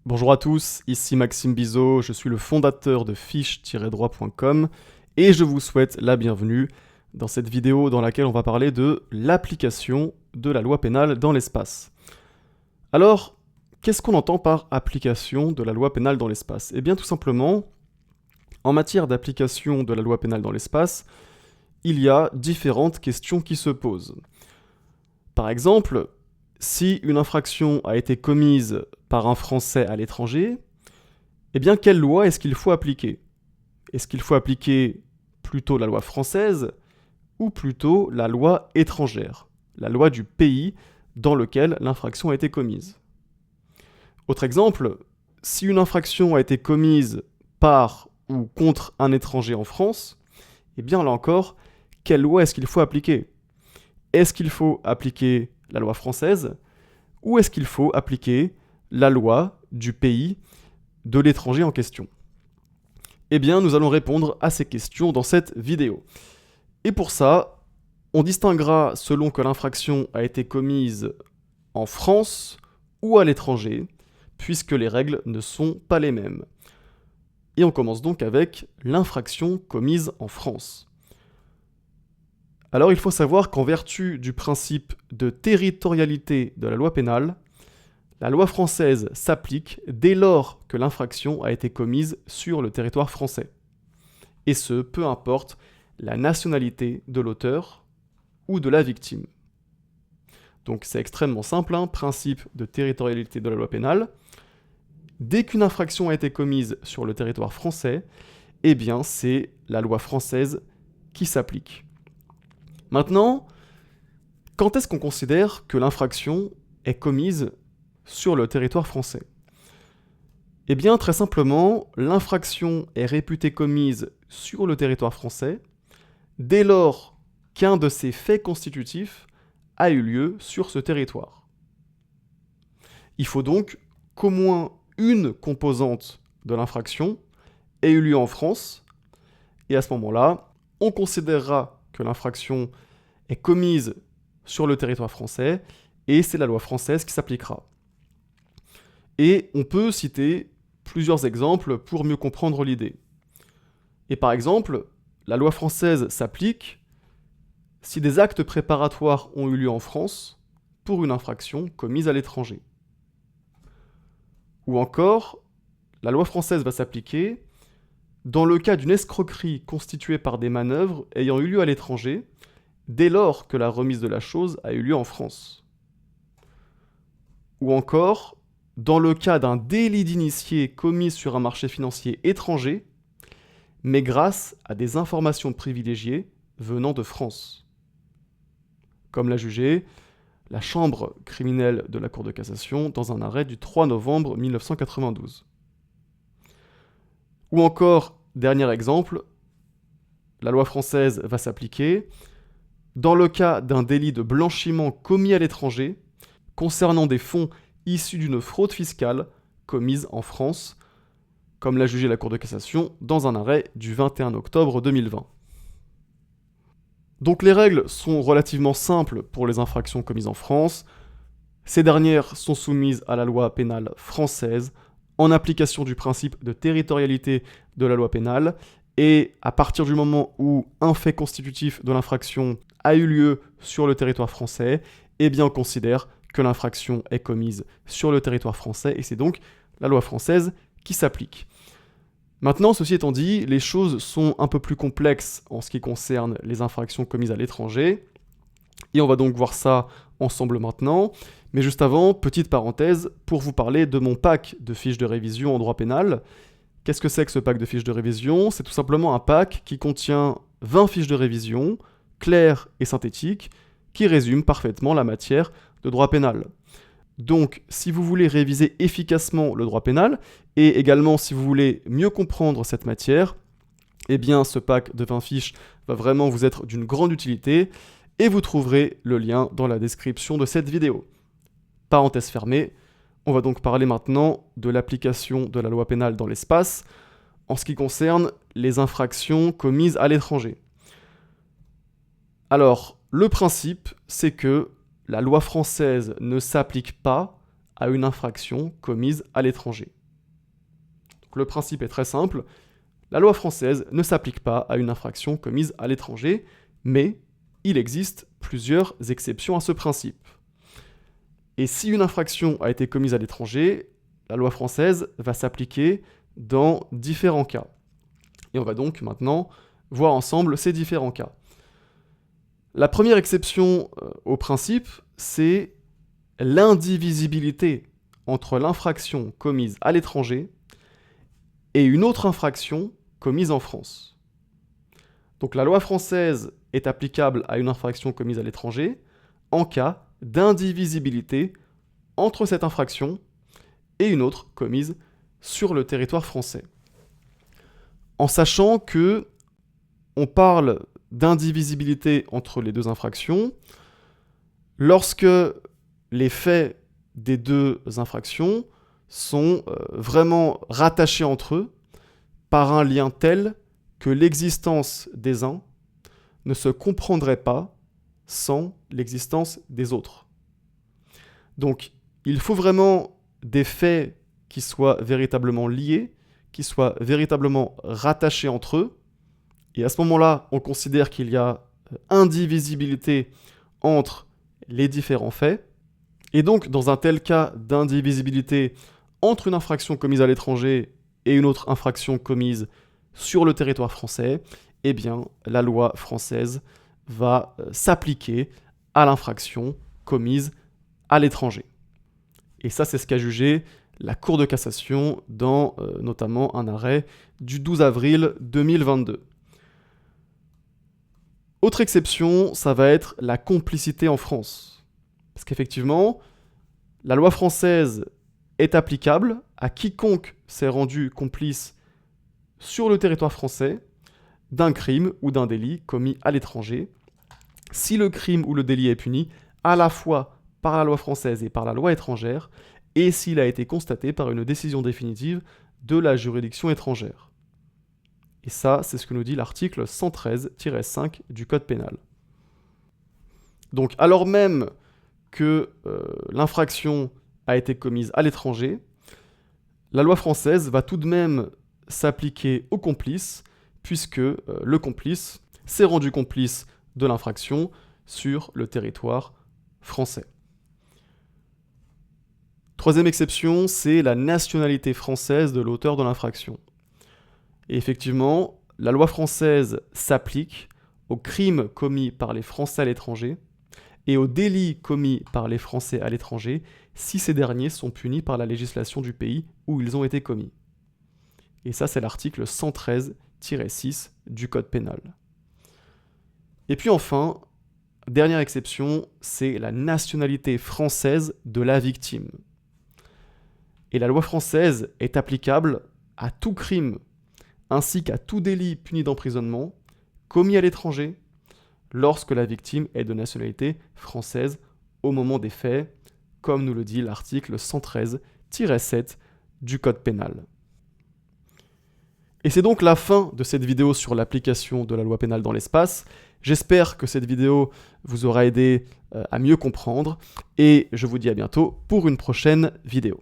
Bonjour à tous, ici Maxime Bizot, je suis le fondateur de fiche-droit.com et je vous souhaite la bienvenue dans cette vidéo dans laquelle on va parler de l'application de la loi pénale dans l'espace. Alors, qu'est-ce qu'on entend par application de la loi pénale dans l'espace? Eh bien tout simplement, en matière d'application de la loi pénale dans l'espace, il y a différentes questions qui se posent. Par exemple, si une infraction a été commise par un Français à l'étranger, eh bien quelle loi est-ce qu'il faut appliquer? Est-ce qu'il faut appliquer plutôt la loi française ou plutôt la loi étrangère, la loi du pays dans lequel l'infraction a été commise? Autre exemple, si une infraction a été commise par ou contre un étranger en France, eh bien là encore, quelle loi est-ce qu'il faut appliquer? Est-ce qu'il faut appliquer la loi française ou est-ce qu'il faut appliquer la loi du pays de l'étranger en question? Eh bien, nous allons répondre à ces questions dans cette vidéo. Et pour ça, on distinguera selon que l'infraction a été commise en France ou à l'étranger, puisque les règles ne sont pas les mêmes. Et on commence donc avec l'infraction commise en France. Alors il faut savoir qu'en vertu du principe de territorialité de la loi pénale, la loi française s'applique dès lors que l'infraction a été commise sur le territoire français. Et ce, peu importe la nationalité de l'auteur ou de la victime. Donc c'est extrêmement simple, principe de territorialité de la loi pénale. Dès qu'une infraction a été commise sur le territoire français, eh bien c'est la loi française qui s'applique. Maintenant, quand est-ce qu'on considère que l'infraction est commise sur le territoire français? Eh bien, très simplement, l'infraction est réputée commise sur le territoire français dès lors qu'un de ses faits constitutifs a eu lieu sur ce territoire. Il faut donc qu'au moins une composante de l'infraction ait eu lieu en France, et à ce moment-là, on considérera que l'infraction est commise sur le territoire français, et c'est la loi française qui s'appliquera. Et on peut citer plusieurs exemples pour mieux comprendre l'idée. Et par exemple, la loi française s'applique si des actes préparatoires ont eu lieu en France pour une infraction commise à l'étranger. Ou encore, la loi française va s'appliquer dans le cas d'une escroquerie constituée par des manœuvres ayant eu lieu à l'étranger, dès lors que la remise de la chose a eu lieu en France. Ou encore, dans le cas d'un délit d'initié commis sur un marché financier étranger, mais grâce à des informations privilégiées venant de France. Comme l'a jugé la Chambre criminelle de la Cour de cassation dans un arrêt du 3 novembre 1992. Ou encore, dernier exemple, la loi française va s'appliquer dans le cas d'un délit de blanchiment commis à l'étranger concernant des fonds issus d'une fraude fiscale commise en France, comme l'a jugé la Cour de cassation dans un arrêt du 21 octobre 2020. Donc les règles sont relativement simples pour les infractions commises en France. Ces dernières sont soumises à la loi pénale française en application du principe de territorialité de la loi pénale, et à partir du moment où un fait constitutif de l'infraction a eu lieu sur le territoire français, eh bien on considère que l'infraction est commise sur le territoire français et c'est donc la loi française qui s'applique. Maintenant, ceci étant dit, les choses sont un peu plus complexes en ce qui concerne les infractions commises à l'étranger, et on va donc voir ça ensemble maintenant. Mais juste avant, petite parenthèse, pour vous parler de mon pack de fiches de révision en droit pénal. Qu'est-ce que c'est que ce pack de fiches de révision? C'est tout simplement un pack qui contient 20 fiches de révision, claires et synthétiques, qui résument parfaitement la matière de droit pénal. Donc, si vous voulez réviser efficacement le droit pénal, et également si vous voulez mieux comprendre cette matière, eh bien ce pack de 20 fiches va vraiment vous être d'une grande utilité, et vous trouverez le lien dans la description de cette vidéo. Parenthèse fermée, on va donc parler maintenant de l'application de la loi pénale dans l'espace, en ce qui concerne les infractions commises à l'étranger. Alors, le principe, c'est que la loi française ne s'applique pas à une infraction commise à l'étranger. Le principe est très simple, la loi française ne s'applique pas à une infraction commise à l'étranger, mais il existe plusieurs exceptions à ce principe. Et si une infraction a été commise à l'étranger, la loi française va s'appliquer dans différents cas. Et on va donc maintenant voir ensemble ces différents cas. La première exception au principe, c'est l'indivisibilité entre l'infraction commise à l'étranger et une autre infraction commise en France. Donc la loi française est applicable à une infraction commise à l'étranger en cas d'indivisibilité entre cette infraction et une autre commise sur le territoire français. En sachant que on parle d'indivisibilité entre les deux infractions lorsque les faits des deux infractions sont vraiment rattachés entre eux par un lien tel que l'existence des uns ne se comprendrait pas sans l'existence des autres. Donc, il faut vraiment des faits qui soient véritablement liés, qui soient véritablement rattachés entre eux, et à ce moment-là, on considère qu'il y a indivisibilité entre les différents faits, et donc, dans un tel cas d'indivisibilité entre une infraction commise à l'étranger et une autre infraction commise sur le territoire français, eh bien, la loi française va s'appliquer à l'infraction commise à l'étranger. Et ça, c'est ce qu'a jugé la Cour de cassation dans notamment un arrêt du 12 avril 2022. Autre exception, ça va être la complicité en France. Parce qu'effectivement, la loi française est applicable à quiconque s'est rendu complice sur le territoire français d'un crime ou d'un délit commis à l'étranger, si le crime ou le délit est puni à la fois par la loi française et par la loi étrangère, et s'il a été constaté par une décision définitive de la juridiction étrangère. Et ça, c'est ce que nous dit l'article 113-5 du Code pénal. Donc, alors même que l'infraction a été commise à l'étranger, la loi française va tout de même s'appliquer au complice, puisque le complice s'est rendu complice de l'infraction sur le territoire français. Troisième exception, c'est la nationalité française de l'auteur de l'infraction. Et effectivement, la loi française s'applique aux crimes commis par les Français à l'étranger et aux délits commis par les Français à l'étranger si ces derniers sont punis par la législation du pays où ils ont été commis. Et ça, c'est l'article 113-6 du Code pénal. Et puis enfin, dernière exception, c'est la nationalité française de la victime. Et la loi française est applicable à tout crime, ainsi qu'à tout délit puni d'emprisonnement, commis à l'étranger, lorsque la victime est de nationalité française au moment des faits, comme nous le dit l'article 113-7 du Code pénal. Et c'est donc la fin de cette vidéo sur l'application de la loi pénale dans l'espace. J'espère que cette vidéo vous aura aidé à mieux comprendre, et je vous dis à bientôt pour une prochaine vidéo.